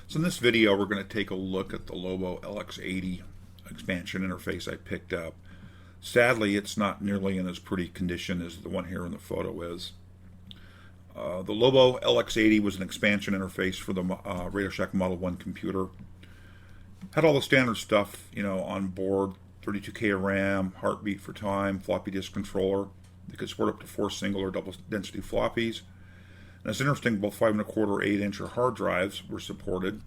So in this video, we're going to take a look at the Lobo LX80 expansion interface I picked up. Sadly, it's not nearly in as pretty condition as the one here in the photo is. The Lobo LX80 was an expansion interface for the Radio Shack Model I computer. Had all the standard stuff, on board: 32K of RAM, heartbeat for time, floppy disk controller. They could support up to 4 single or double density floppies. And it's interesting, both 5 1/4, 8-inch hard drives were supported.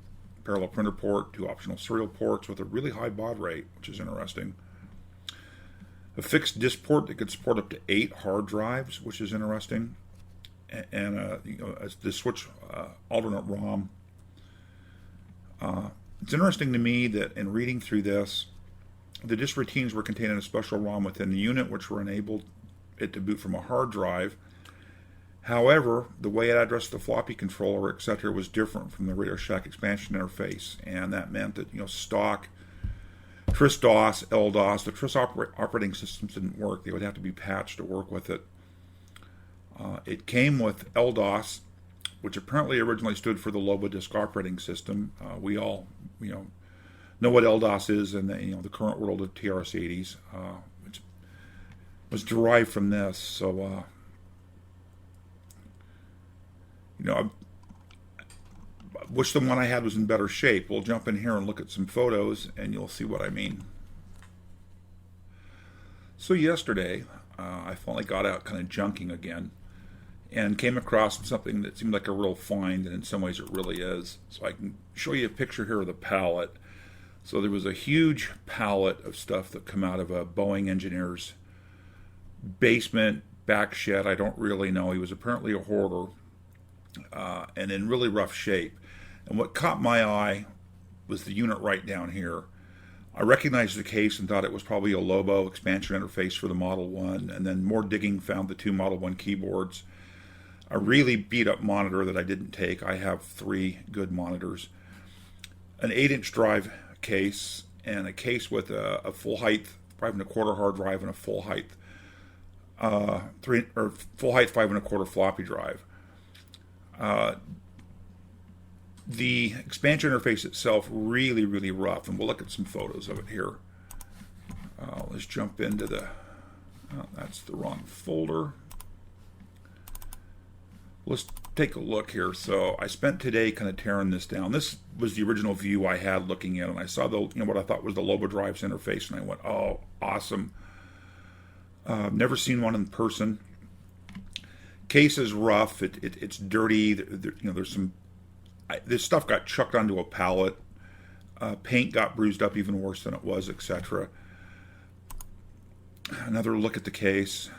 Parallel printer port, 2 optional serial ports with a really high baud rate, which is interesting. A fixed disk port that could support up to 8 hard drives, which is interesting. And the switch alternate ROM. It's interesting to me that in reading through this, the disk routines were contained in a special ROM within the unit, which were enabled it to boot from a hard drive. However, the way it addressed the floppy controller, etc., was different from the Radio Shack expansion interface, and that meant that stock TRS-DOS, LDOS, the TRS operating systems didn't work. They would have to be patched to work with it. It came with LDOS, which apparently originally stood for the Lobo Disk Operating System. We all, know what LDOS is in the current world of TRS-80s. Which was derived from this. So, I wish the one I had was in better shape. We'll jump in here and look at some photos, and you'll see what I mean. So yesterday, I finally got out kind of junking again, and came across something that seemed like a real find, and in some ways it really is. So I can show you a picture here of the pallet. So there was a huge pallet of stuff that come out of a Boeing engineer's basement, back shed. I don't really know. He was apparently a hoarder, and in really rough shape. And what caught my eye was the unit right down here. I recognized the case and thought it was probably a Lobo expansion interface for the Model I, and then more digging found the 2 Model I keyboards. A really beat up monitor that I didn't take. I have 3 good monitors. An 8-inch drive case, and a case with a full height 5 1/4 hard drive and a full height full height 5 1/4 floppy drive. The expansion interface itself really, really rough, and we'll look at some photos of it here. Let's jump into that's the wrong folder. Let's take a look here. So I spent today kind of tearing this down. This was the original view I had looking at it, and I saw what I thought was the Lobo Drives interface, and I went, oh, awesome. Never seen one in person. Case is rough. It's dirty. There's some. This stuff got chucked onto a pallet. Paint got bruised up even worse than it was, etc. Another look at the case.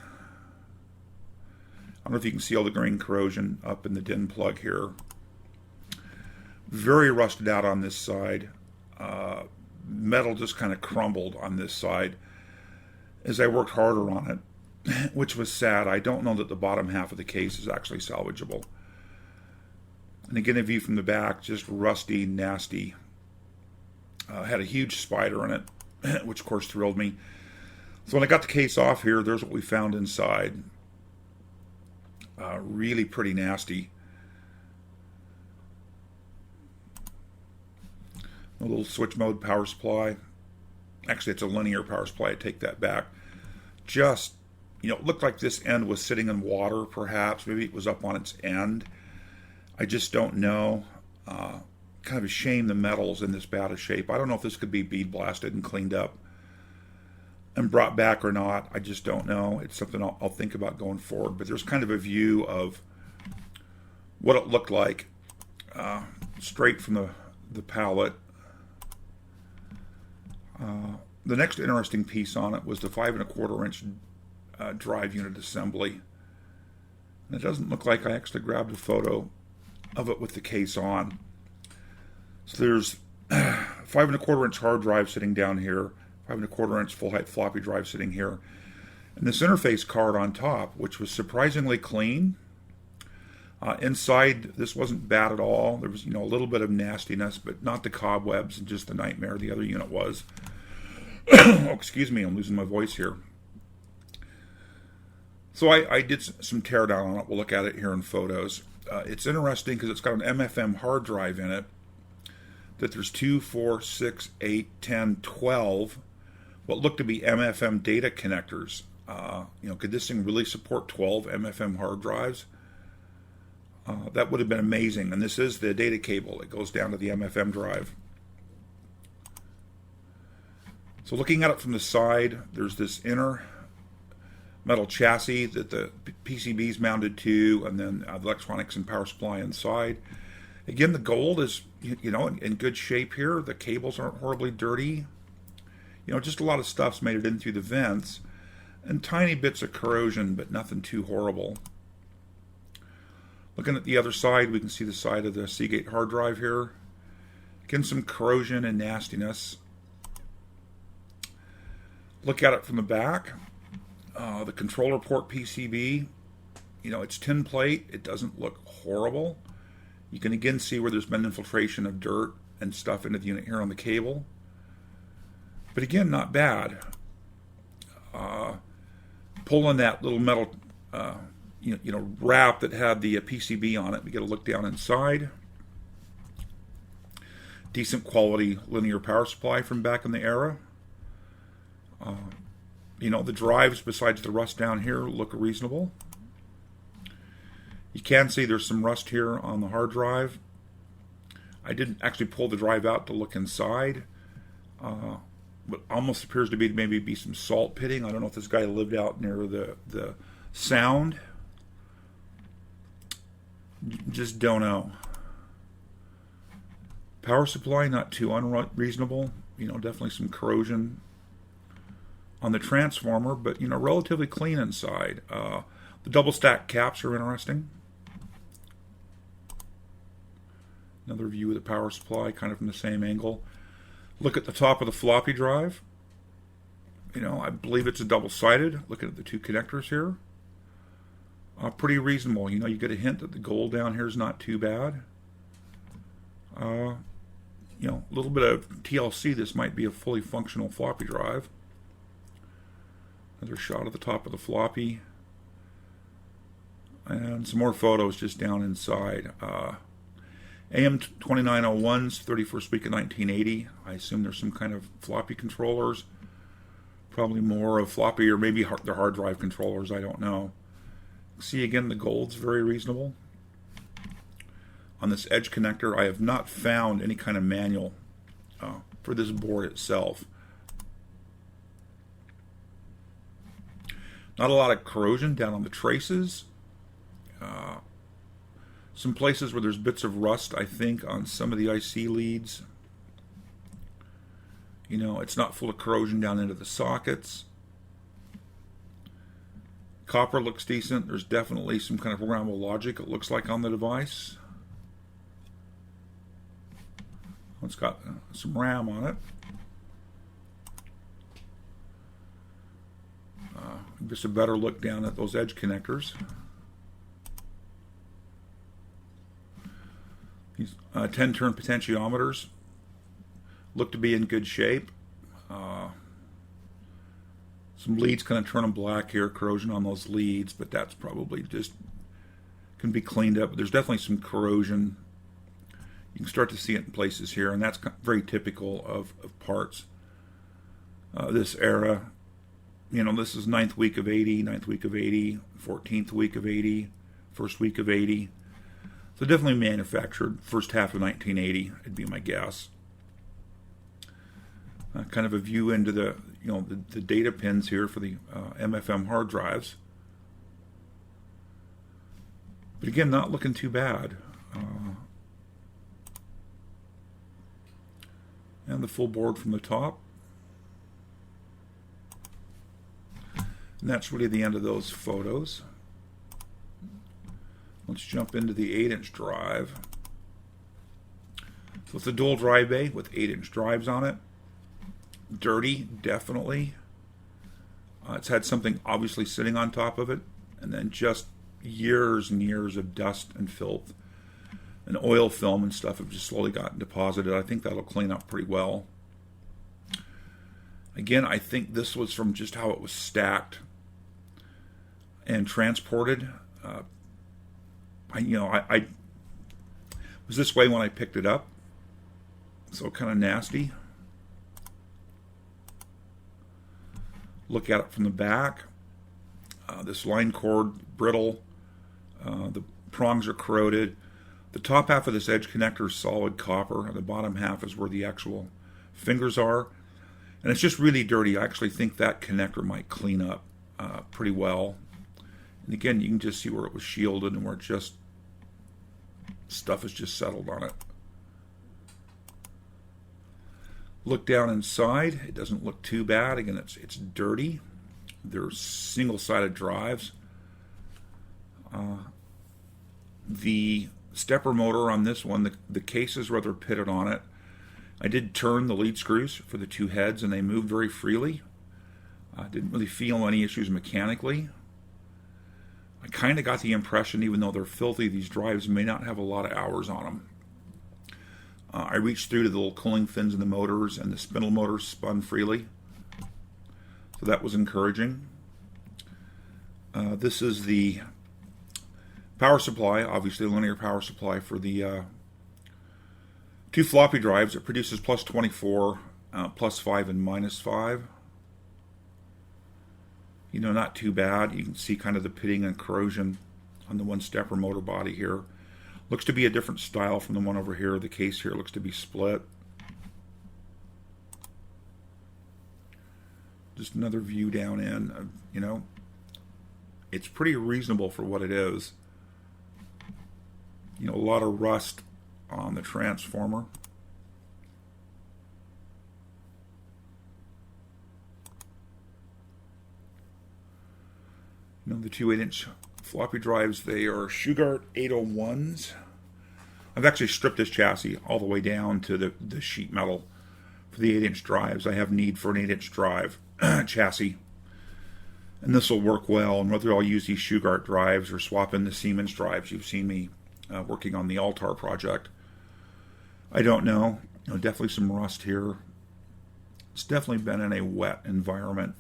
I don't know if you can see all the grain corrosion up in the DIN plug here. Very rusted out on this side. Metal just kind of crumbled on this side as I worked harder on it, which was sad. I don't know that the bottom half of the case is actually salvageable. And again, a view from the back, just rusty, nasty. Had a huge spider in it, which of course thrilled me. So when I got the case off here, there's what we found inside. Really pretty nasty. A little switch mode power supply. Actually, it's a linear power supply. I take that back. Just, it looked like this end was sitting in water, perhaps. Maybe it was up on its end. I just don't know. Kind of a shame the metal's in this bad a shape. I don't know if this could be bead blasted and cleaned up and brought back or not. I just don't know. It's something I'll think about going forward. But there's kind of a view of what it looked like straight from the pallet. The next interesting piece on it was the 5 1/4 inch drive unit assembly. And it doesn't look like I actually grabbed a photo of it with the case on. So there's 5 1/4 inch hard drive sitting down here, 5 1/4 inch full height floppy drive sitting here, and this interface card on top, which was surprisingly clean. Inside, this wasn't bad at all. There was a little bit of nastiness, but not the cobwebs and just the nightmare the other unit was. Oh, excuse me, I'm losing my voice here. So I did some teardown on it. We'll look at it here in photos. It's interesting because it's got an MFM hard drive in it. that there's 2, 4, 6, 8, 10, 12 what look to be MFM data connectors. Could this thing really support 12 MFM hard drives? That would have been amazing. And this is the data cable that goes down to the MFM drive. So looking at it from the side, there's this inner metal chassis that the PCB is mounted to, and then the electronics and power supply inside. Again, the gold is, in good shape here. The cables aren't horribly dirty. Just a lot of stuff's made it in through the vents, and tiny bits of corrosion, but nothing too horrible. Looking at the other side, we can see the side of the Seagate hard drive here. Again, some corrosion and nastiness. Look at it from the back. The controller port PCB, it's tin plate. It doesn't look horrible. You can again see where there's been infiltration of dirt and stuff into the unit here on the cable. But again, not bad. Pulling that little metal wrap that had the PCB on it, we get a look down inside. Decent quality linear power supply from back in the era. The drives, besides the rust down here, look reasonable. You can see there's some rust here on the hard drive. I didn't actually pull the drive out to look inside. What almost appears to be maybe some salt pitting. I don't know if this guy lived out near the sound. Just don't know. Power supply, not too unreasonable. Definitely some corrosion on the transformer, but relatively clean inside. The double stack caps are interesting. Another view of the power supply, kind of from the same angle. Look at the top of the floppy drive. I believe it's a double-sided. Looking at the two connectors here. Pretty reasonable. You get a hint that the gold down here is not too bad. A little bit of TLC. This might be a fully functional floppy drive. Another shot of the top of the floppy. And some more photos just down inside. AM2901's 31st week of 1980. I assume there's some kind of floppy controllers. Probably more of floppy, or maybe they're hard drive controllers. I don't know. See, again, the gold's very reasonable. On this edge connector, I have not found any kind of manual for this board itself. Not a lot of corrosion down on the traces. Some places where there's bits of rust, I think, on some of the IC leads. It's not full of corrosion down into the sockets. Copper looks decent. There's definitely some kind of programmable logic, it looks like, on the device. It's got some RAM on it. Just a better look down at those edge connectors. These 10-turn potentiometers look to be in good shape. Some leads kind of turn them black here, corrosion on those leads, but that's probably just can be cleaned up. But there's definitely some corrosion. You can start to see it in places here, and that's very typical of parts this era. This is 9th week of 80, 9th week of 80, 14th week of 80, 1st week of 80. So definitely manufactured first half of 1980, would be my guess. Kind of a view into the data pins here for the MFM hard drives. But again, not looking too bad. And the full board from the top. And that's really the end of those photos. Let's jump into the 8-inch drive. So it's a dual drive bay with 8-inch drives on it. Dirty, definitely. It's had something obviously sitting on top of it, and then just years and years of dust and filth and oil film and stuff have just slowly gotten deposited. I think that'll clean up pretty well. Again, I think this was from just how it was stacked and transported. I was this way when I picked it up. So kind of nasty. Look at it from the back. This line cord, brittle. The prongs are corroded. The top half of this edge connector is solid copper, and the bottom half is where the actual fingers are. And it's just really dirty. I actually think that connector might clean up pretty well. And again, you can just see where it was shielded and where it just stuff has just settled on it. Look down inside. It doesn't look too bad. Again, it's dirty. There's single-sided drives. The stepper motor on this one, the case is rather pitted on it. I did turn the lead screws for the two heads, and they moved very freely. I didn't really feel any issues mechanically. I kind of got the impression, even though they're filthy, these drives may not have a lot of hours on them. I reached through to the little cooling fins in the motors, and the spindle motors spun freely. So that was encouraging. This is the power supply, obviously linear power supply for the two floppy drives. It produces plus 24, plus 5, and minus 5. You know, not too bad. You can see kind of the pitting and corrosion on the one stepper motor body here. Looks to be a different style from the one over here. The case here looks to be split. Just another view down in, you know, it's pretty reasonable for what it is. You know, a lot of rust on the transformer. You know, the two 8-inch floppy drives, they are Shugart 801s. I've actually stripped this chassis all the way down to the sheet metal for the 8-inch drives. I have need for an 8-inch drive chassis, and this will work well. And whether I'll use these Shugart drives or swap in the Siemens drives, you've seen me working on the Altar project, I don't know. You know, definitely some rust here. It's definitely been in a wet environment.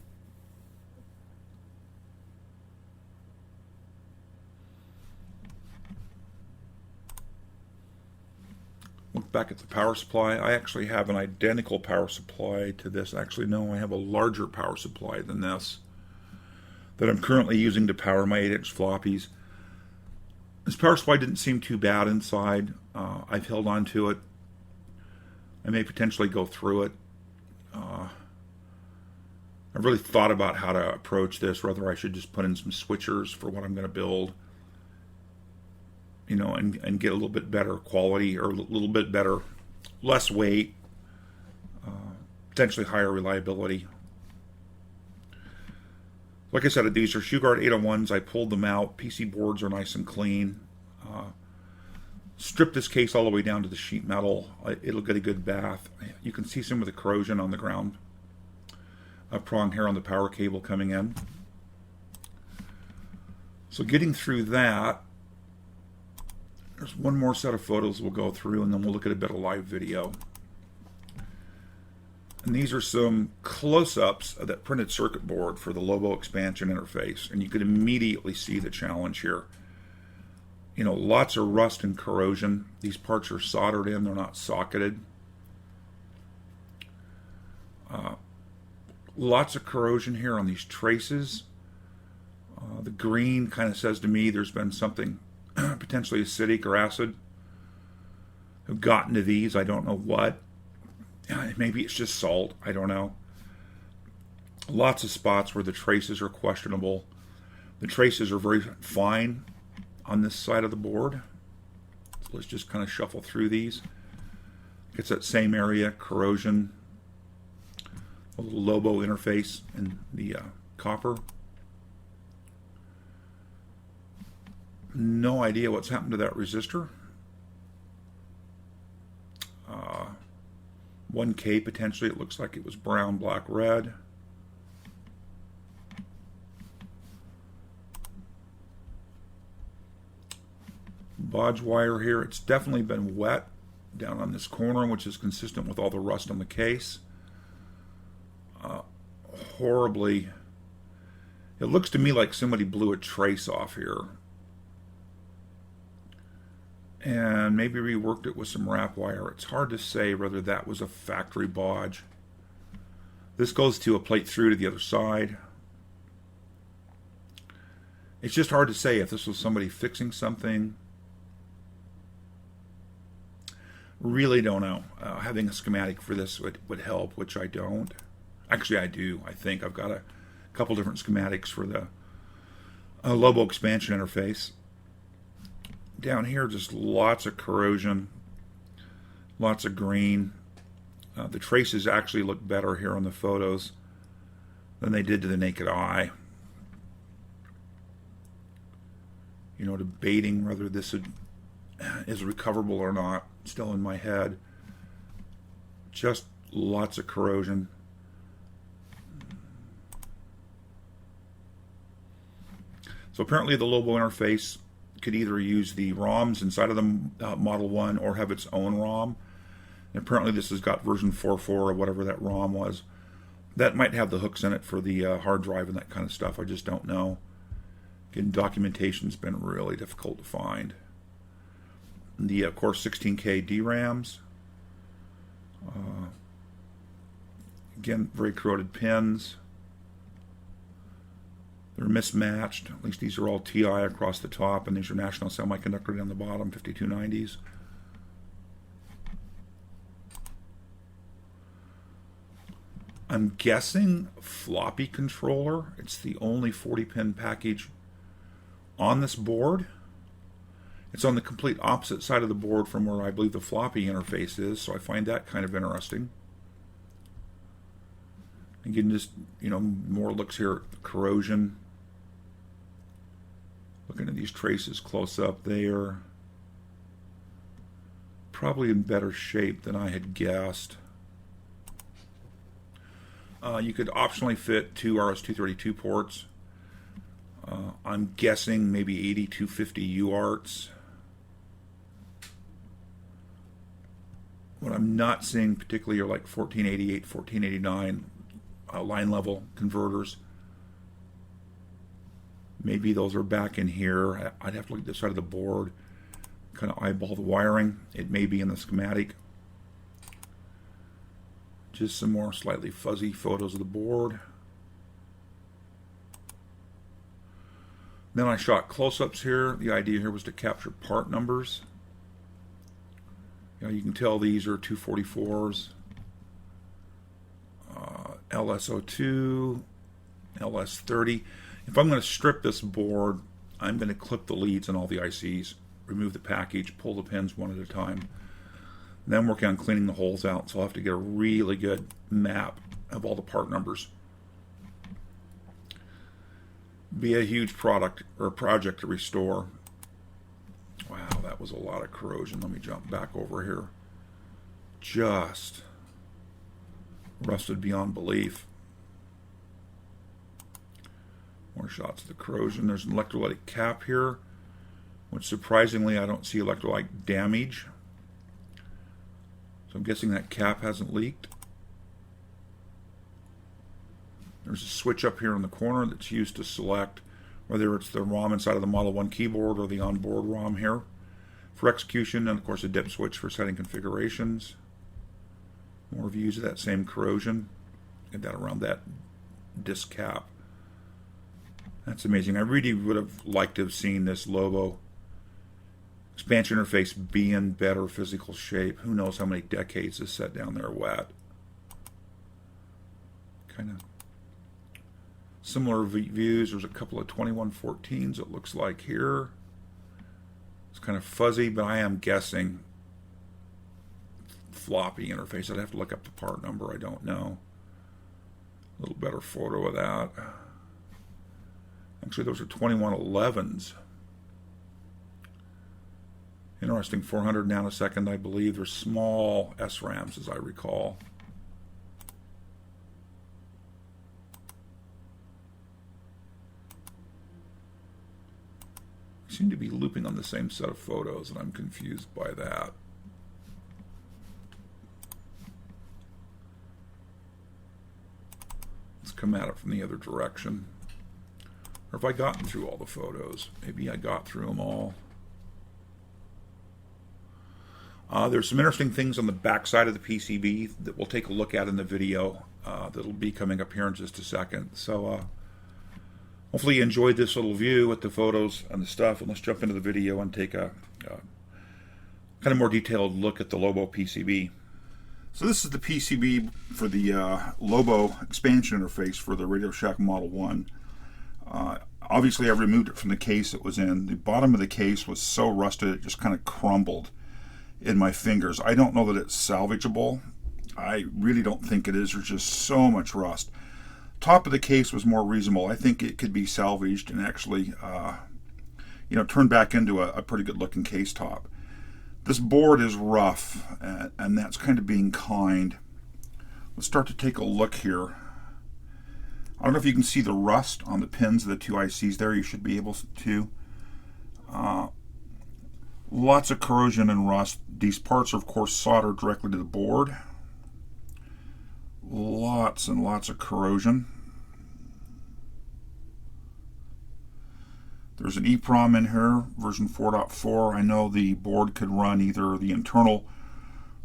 Look back at the power supply. I actually have an identical power supply to this. Actually, no, I have a larger power supply than this that I'm currently using to power my 8-inch floppies. This power supply didn't seem too bad inside. I've held on to it. I may potentially go through it. I've really thought about how to approach this, whether I should just put in some switchers for what I'm going to build, you know, and get a little bit better quality, or a little bit better, less weight, potentially higher reliability. Like I said, these are Shugart 801s. I pulled them out. PC boards are nice and clean. Stripped this case all the way down to the sheet metal. It'll get a good bath. You can see some of the corrosion on the ground. A prong here on the power cable coming in. So getting through that, there's one more set of photos we'll go through, and then we'll look at a bit of live video. And these are some close-ups of that printed circuit board for the Lobo Expansion Interface, and you can immediately see the challenge here. You know, lots of rust and corrosion. These parts are soldered in, they're not socketed. Lots of corrosion here on these traces. The green kind of says to me there's been something potentially acidic or acid have gotten to these. I don't know what. Maybe it's just salt. I don't know. Lots of spots where the traces are questionable. The traces are very fine on this side of the board. So let's just kind of shuffle through these. It's that same area, corrosion, a little Lobo interface in the copper. No idea what's happened to that resistor. 1K potentially. It looks like it was brown, black, red. Bodge wire here. It's definitely been wet down on this corner, which is consistent with all the rust on the case. Horribly. It looks to me like somebody blew a trace off here. and maybe reworked it with some wrap wire. It's hard to say whether that was a factory bodge. This goes to a plate through to the other side. It's just hard to say if this was somebody fixing something. Really don't know. Having a schematic for this would help, which I don't. Actually, I do. I think I've got a couple different schematics for the LOBO Expansion Interface. Down here, just lots of corrosion, lots of green. The traces actually look better here on the photos than they did to the naked eye. You know, debating whether this is recoverable or not, still in my head. Just lots of corrosion. So apparently the LOBO interface could either use the ROMs inside of the Model I or have its own ROM. And apparently this has got version 4.4 or whatever that ROM was. That might have the hooks in it for the hard drive and that kind of stuff. I just don't know. Again, documentation's been really difficult to find. The, of course, 16K DRAMs. Again, very corroded pins. They're mismatched. At least these are all TI across the top, and these are National Semiconductor down the bottom, 5290s. I'm guessing floppy controller. It's the only 40-pin package on this board. It's on the complete opposite side of the board from where I believe the floppy interface is, so I find that kind of interesting. Again, just, you know, more looks here at the corrosion. Looking at these traces close up, they are probably in better shape than I had guessed. You could optionally fit two RS-232 ports. I'm guessing maybe 8250 UARTs. What I'm not seeing particularly are like 1488, 1489 line level converters. Maybe those are back in here. I'd have to look at this side of the board, kind of eyeball the wiring. It may be in the schematic. Just some more slightly fuzzy photos of the board. Then I shot close-ups here. The idea here was to capture part numbers. You can tell these are 244s, LS02, LS30. If I'm going to strip this board, I'm going to clip the leads on all the ICs, remove the package, pull the pins one at a time. And then working on cleaning the holes out, so I'll have to get a really good map of all the part numbers. Be a huge project to restore. Wow, that was a lot of corrosion. Let me jump back over here. Just rusted beyond belief. More shots of the corrosion. There's an electrolytic cap here, which surprisingly I don't see electrolyte damage. So I'm guessing that cap hasn't leaked. There's a switch up here in the corner that's used to select whether it's the ROM inside of the Model 1 keyboard or the onboard ROM here for execution, and of course a dip switch for setting configurations. More views of that same corrosion. Get that around that disc cap. That's amazing. I really would have liked to have seen this LOBO Expansion Interface be in better physical shape. Who knows how many decades this set down there wet. Kind of similar views. There's a couple of 2114s it looks like here. It's kind of fuzzy, but I am guessing floppy interface. I'd have to look up the part number. I don't know. A little better photo of that. Actually, those are 2111s. Interesting, 400 nanosecond, I believe. They're small SRAMs, as I recall. I seem to be looping on the same set of photos, and I'm confused by that. Let's come at it from the other direction. Or have I gotten through all the photos? Maybe I got through them all. There's some interesting things on the back side of the PCB that we'll take a look at in the video that'll be coming up here in just a second. So hopefully you enjoyed this little view with the photos and the stuff, and let's jump into the video and take a kind of more detailed look at the Lobo PCB. So this is the PCB for the Lobo Expansion Interface for the Radio Shack Model I. Obviously I removed it from the case it was in. The bottom of the case was so rusted it just kind of crumbled in my fingers. I don't know that it's salvageable. I really don't think it is. There's just so much rust. Top of the case was more reasonable. I think it could be salvaged and actually turned back into a pretty good looking case top. This board is rough, and that's kind of being kind. Let's start to take a look here. I don't know if you can see the rust on the pins of the two ICs there. You should be able to. Lots of corrosion and rust. These parts are, of course, soldered directly to the board. Lots and lots of corrosion. There's an EEPROM in here, version 4.4. I know the board could run either the internal,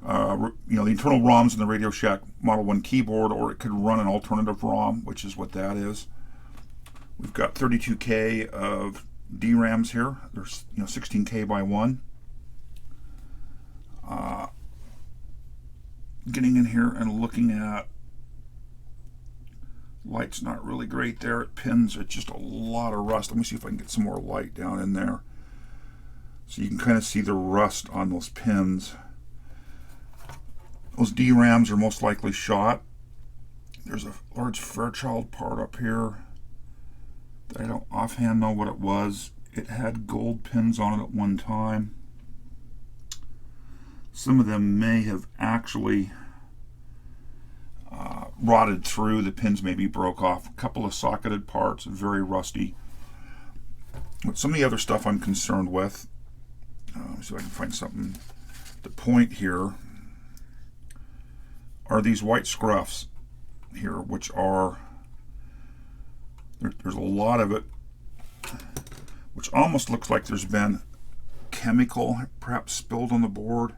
the internal ROMs in the Radio Shack Model I keyboard, or it could run an alternative ROM, which is what that is. We've got 32K of DRAMs here. There's 16K by 1. Getting in here and looking at light's not really great there. It pins, it's just a lot of rust. Let me see if I can get some more light down in there. So you can kind of see the rust on those pins. Those DRAMs are most likely shot. There's a large Fairchild part up here that I don't offhand know what it was. It had gold pins on it at one time. Some of them may have actually rotted through. The pins maybe broke off. A couple of socketed parts, very rusty. But some of the other stuff I'm concerned with, see if I can find something to point here, are these white scruffs here, which are, there's a lot of it, which almost looks like there's been chemical perhaps spilled on the board.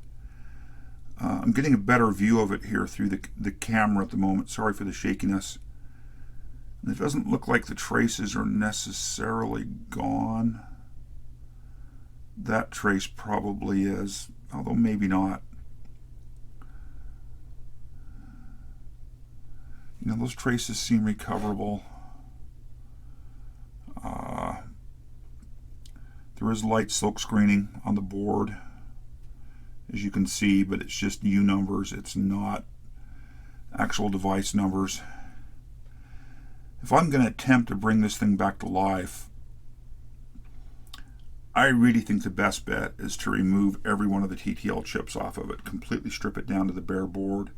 I'm getting a better view of it here through the camera at the moment. Sorry for the shakiness. And it doesn't look like the traces are necessarily gone. That trace probably is, although maybe not. Those traces seem recoverable. There is light silk screening on the board, as you can see, but it's just U numbers. It's not actual device numbers. If I'm going to attempt to bring this thing back to life, I really think the best bet is to remove every one of the TTL chips off of it, completely strip it down to the bare board,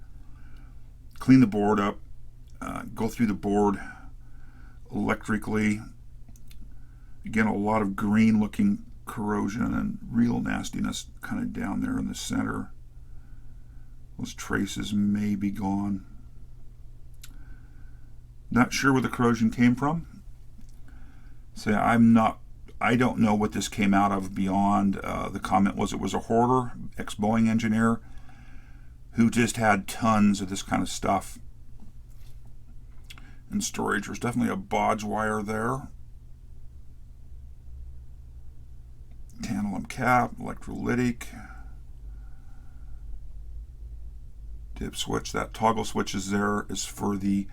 clean the board up, go through the board electrically. Again, a lot of green looking corrosion and real nastiness kind of down there in the center. Those traces may be gone. Not sure where the corrosion came from. So I don't know what this came out of beyond the comment was it was a hoarder, ex-Boeing engineer, who just had tons of this kind of stuff in storage. There's definitely a bodge wire there. Tantalum cap, electrolytic, dip switch. That toggle switch is there is for the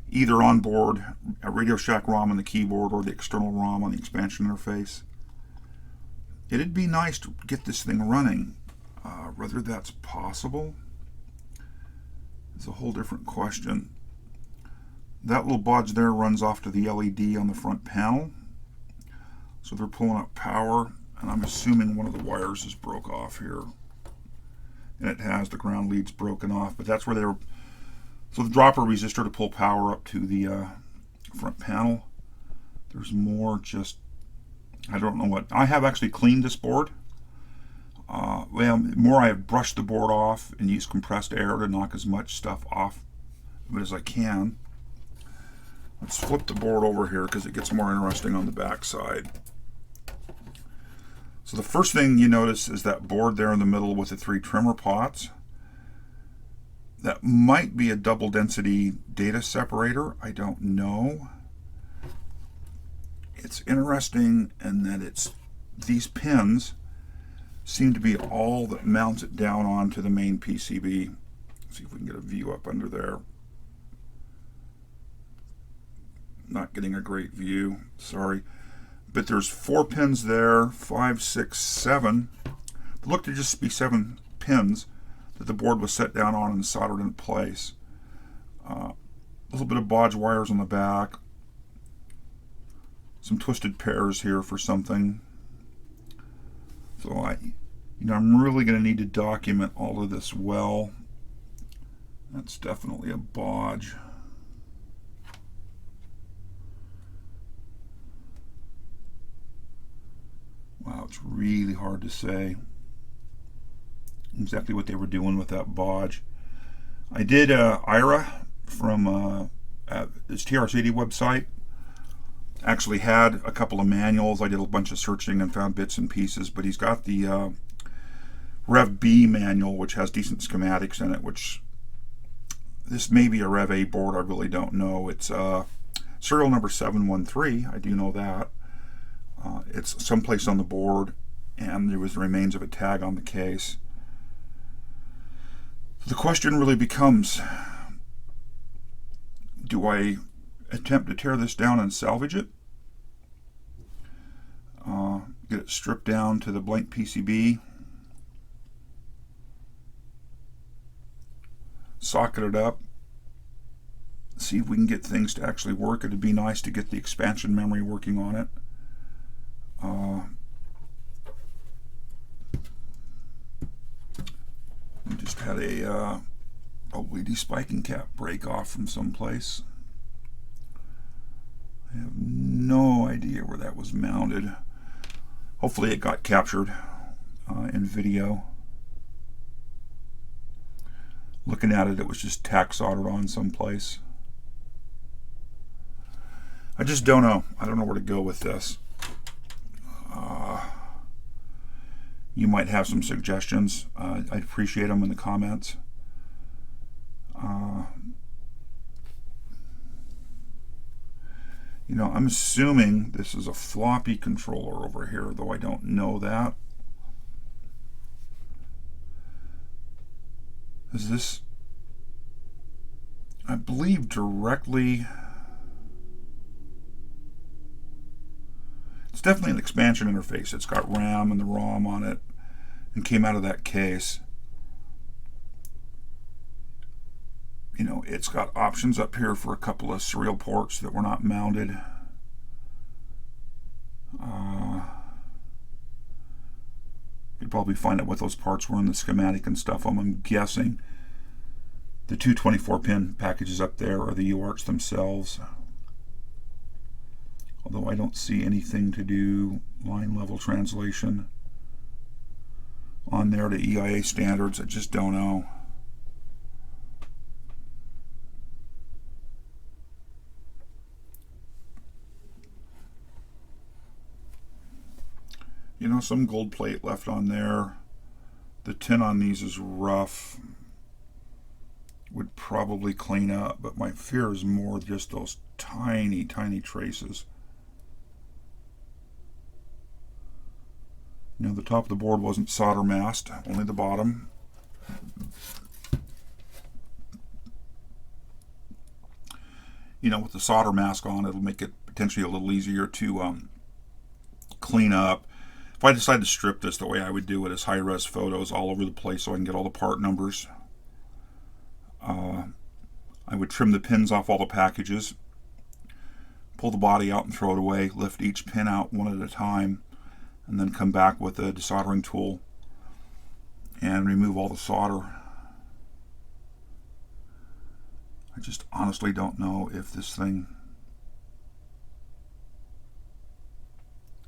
either onboard Radio Shack ROM on the keyboard or the external ROM on the expansion interface. It'd be nice to get this thing running. Whether that's possible is a whole different question. That little bodge there runs off to the LED on the front panel. So they're pulling up power. And I'm assuming one of the wires is broke off here. And it has, the ground leads broken off, but that's where they're, so the dropper resistor to pull power up to the front panel. There's more just, I don't know what, I have actually cleaned this board. More I have brushed the board off and used compressed air to knock as much stuff off of it as I can. Let's flip the board over here because it gets more interesting on the back side. So the first thing you notice is that board there in the middle with the 3 trimmer pots. That might be a double density data separator. I don't know. It's interesting in that these pins seem to be all that mounts it down onto the main PCB. Let's see if we can get a view up under there. Not getting a great view, sorry. But there's 4 pins there, 5, 6, 7. But look to just be 7 pins that the board was set down on and soldered in place. A little bit of bodge wires on the back. Some twisted pairs here for something. So I'm really going to need to document all of this well. That's definitely a bodge. Wow, it's really hard to say exactly what they were doing with that bodge. I did Ira from his TRS-80 website. Actually had a couple of manuals. I did a bunch of searching and found bits and pieces, but he's got the Rev B manual, which has decent schematics in it, which this may be a Rev A board, I really don't know. It's serial number 713, I do know that. It's someplace on the board, and there was the remains of a tag on the case. So the question really becomes, do I attempt to tear this down and salvage it? Get it stripped down to the blank PCB, socket it up, see if we can get things to actually work. It'd be nice to get the expansion memory working on it. We just had a LED spiking cap break off from someplace. I have no idea where that was mounted. Hopefully it got captured in video. Looking at it, it was just tack soldered on someplace. I just don't know. I don't know where to go with this. You might have some suggestions. I'd appreciate them in the comments. I'm assuming this is a floppy controller over here, though I don't know that. Is this, I believe, directly... It's definitely an expansion interface. It's got RAM and the ROM on it and came out of that case. It's got options up here for a couple of serial ports that were not mounted. You'd probably find out what those parts were in the schematic and stuff. I'm guessing the 224-pin packages up there are the UARTs themselves. Although I don't see anything to do line level translation on there to EIA standards. I just don't know. Some gold plate left on there. The tin on these is rough. Would probably clean up, but my fear is more just those tiny, tiny traces. The top of the board wasn't solder masked, only the bottom. With the solder mask on, it'll make it potentially a little easier to clean up. If I decide to strip this, the way I would do it is high-res photos all over the place so I can get all the part numbers. I would trim the pins off all the packages, pull the body out and throw it away, lift each pin out one at a time, and then come back with a desoldering tool and remove all the solder. I just honestly don't know if this thing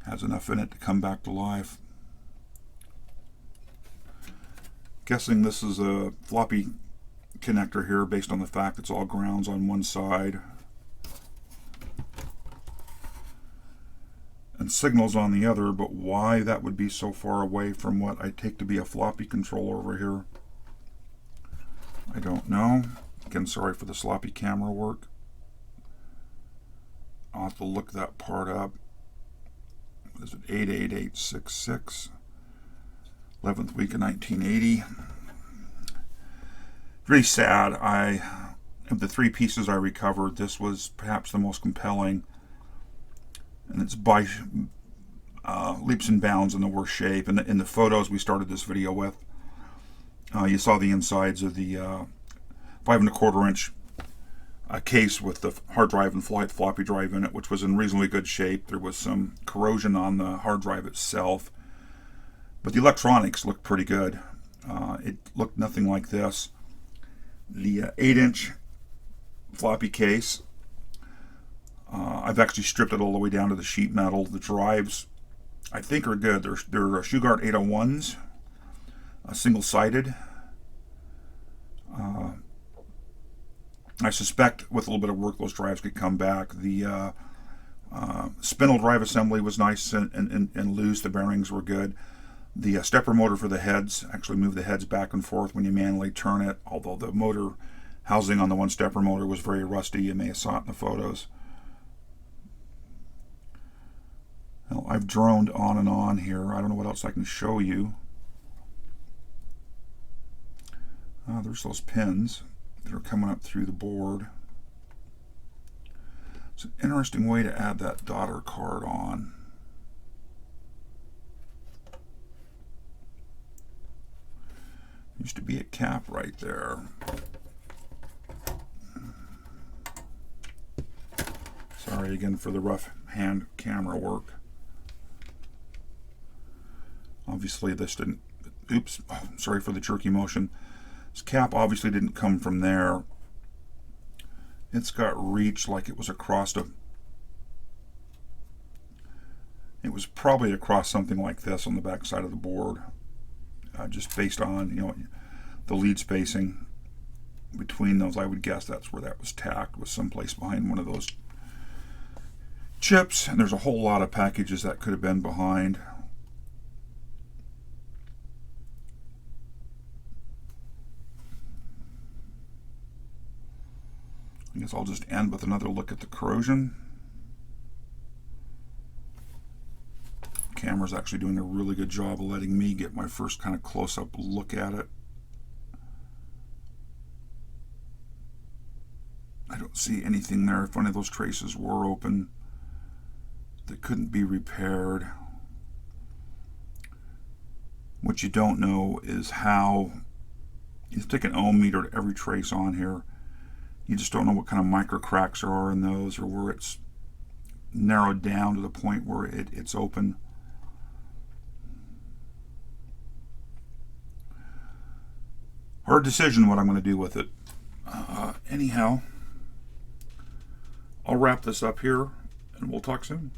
has enough in it to come back to life. Guessing this is a floppy connector here based on the fact it's all grounds on one side. and signals on the other, but why that would be so far away from what I take to be a floppy controller over here, I don't know. Again, sorry for the sloppy camera work. I'll have to look that part up. What is it? 88866. 11th week of 1980. Really sad. Of the three pieces I recovered, this was perhaps the most compelling, and it's by leaps and bounds in the worst shape. In the photos we started this video with, you saw the insides of the 5¼ inch case with the hard drive and floppy drive in it, which was in reasonably good shape. There was some corrosion on the hard drive itself, but the electronics looked pretty good. It looked nothing like this. The 8-inch floppy case, I've actually stripped it all the way down to the sheet metal. The drives, I think, are good. They're Shugart 801s, single-sided. I suspect with a little bit of work those drives could come back. The spindle drive assembly was nice and loose. The bearings were good. The stepper motor for the heads, actually moved the heads back and forth when you manually turn it, although the motor housing on the one stepper motor was very rusty. You may have saw it in the photos. Well, I've droned on and on here. I don't know what else I can show you. There's those pins that are coming up through the board. It's an interesting way to add that daughter card on. Used to be a cap right there. Sorry again for the rough hand camera work. Obviously this didn't, oops, sorry for the jerky motion. This cap obviously didn't come from there. It's got reach like it was across it was probably across something like this on the back side of the board. Just based on, you know, the lead spacing between those, I would guess that's where that was tacked, was someplace behind one of those chips. And there's a whole lot of packages that could have been behind. I guess I'll just end with another look at the corrosion. Camera's actually doing a really good job of letting me get my first kind of close-up look at it. I don't see anything there. If one of those traces were open that couldn't be repaired. What you don't know is how, you take an ohm meter to every trace on here. You just don't know what kind of micro cracks there are in those, or where it's narrowed down to the point where it's open. Hard decision what I'm going to do with it. Anyhow, I'll wrap this up here and we'll talk soon.